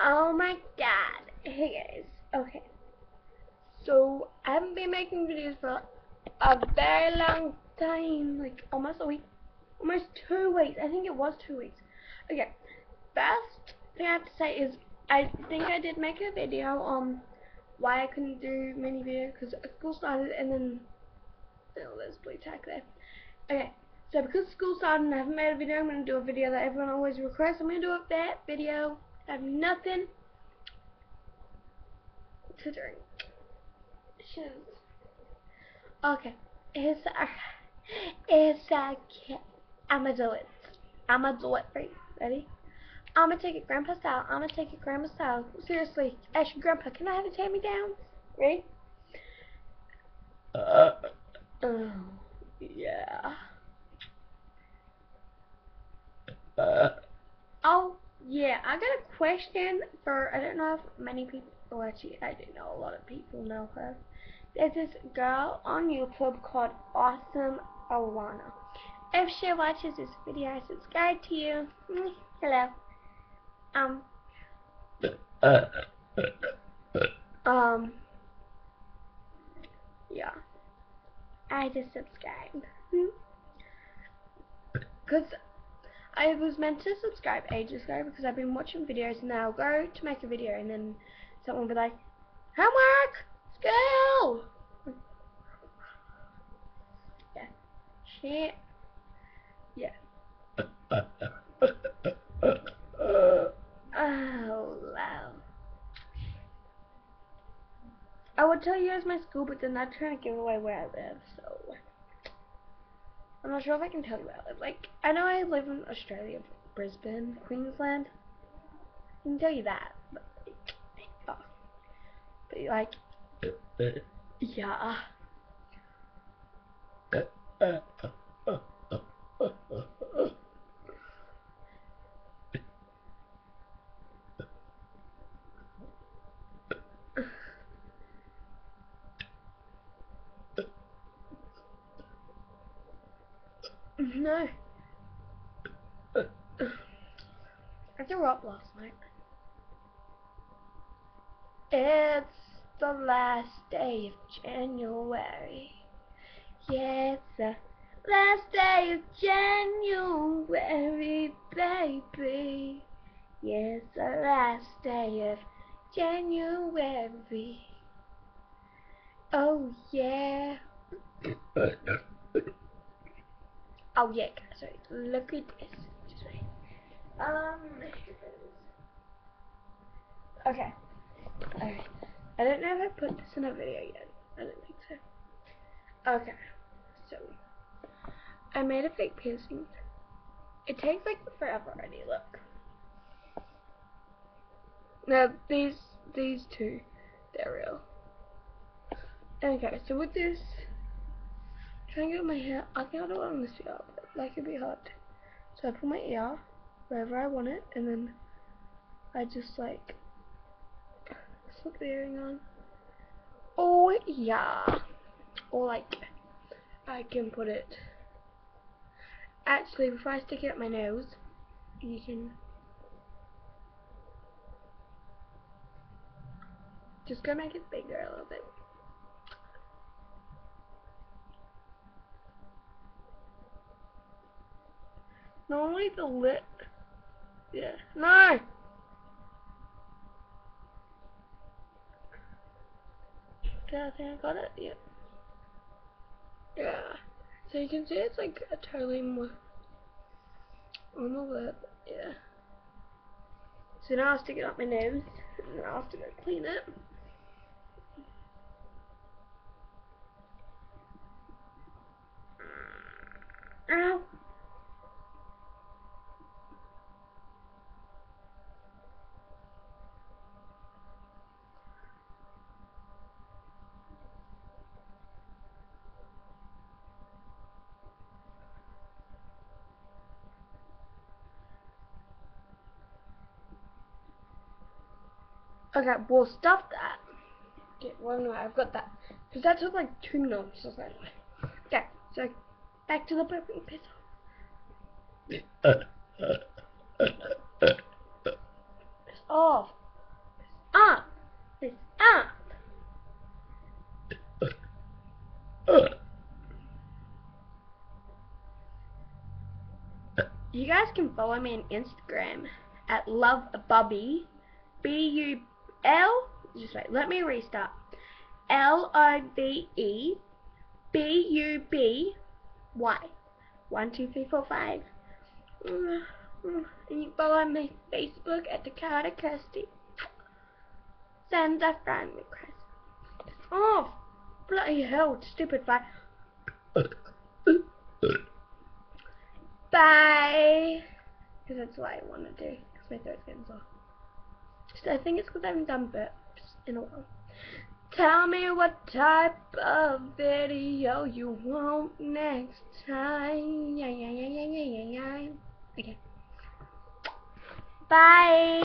Oh my god. Hey guys. Okay. So I haven't been making videos for a very long time, like almost a week, almost 2 weeks. I think it was 2 weeks. Okay. First thing I have to say is I think I did make a video on why I couldn't do many videos because school started and then there's blue tack there. Okay. So because school started and I haven't made a video, I'm going to do a video that everyone always requests. I'm going to do that video. I have nothing to drink. Shoes. Okay. It's okay. I'ma do it. I'ma do it for you. Ready? I'ma take it grandpa style. I'ma take it grandma style. Seriously. Actually, grandpa, can I have it hand me down? Ready? Oh, yeah. Oh, yeah. I got a question for, I don't know if many people, well actually, I do know a lot of people know her. There's this girl on YouTube called Awesome Alana. If she watches this video, I subscribe to you. Hello. Yeah. I just subscribed. Because I was meant to subscribe ages ago because I've been watching videos and I'll go to make a video and then someone will be like, homework! School! Yeah. Shit. Yeah. Oh, wow. I would tell you guys my school, but then I'm trying to give away where I live, so I'm not sure if I can tell you where I live. Like, I know I live in Australia, Brisbane, Queensland. I can tell you that, but like, yeah. No. I threw up last night. It's the last day of January. Yeah, it's the last day of January, baby. Yeah, it's the last day of January. Oh, yeah. Oh, yeah, guys, sorry. Look at this. Just wait. Okay. Alright. I don't know if I put this in a video yet. I don't think so. Okay. So, I made a fake piercing. It takes like forever already, look. Now, these two, they're real. Okay, so with this, trying to get my hair, I think I'll do it on this ear, but that could be hard. So I put my ear wherever I want it, and then I just like slip the earring on. Oh yeah, or like I can put it. Actually, before I stick it up my nose, you can just go make it bigger a little bit. Normally the lip, yeah, no! Okay, I think I got it, yeah. Yeah, so you can see it's like a totally more on the lip, yeah. So now I'll stick it up my nose, and then I'll have to go clean it. Ow! Okay, we'll stop that. Okay, well no, I've got that. Because that took like 2 minutes, so anyway. Okay, so back to the burping piss off. Piss off. you guys can follow me on Instagram at lovebubby, B-U-L, just wait, let me restart, LOVEBUBY, 1, 2, 3, 4, 5. And you follow my Facebook at Dakota Kirsty. Send a friend request. Oh, bloody hell, stupid fly. Bye. Because that's what I want to do. Because my throat's getting sore. So I think it's because I haven't done burps in a while. Tell me what type of video you want next time. Yeah. Okay. Bye.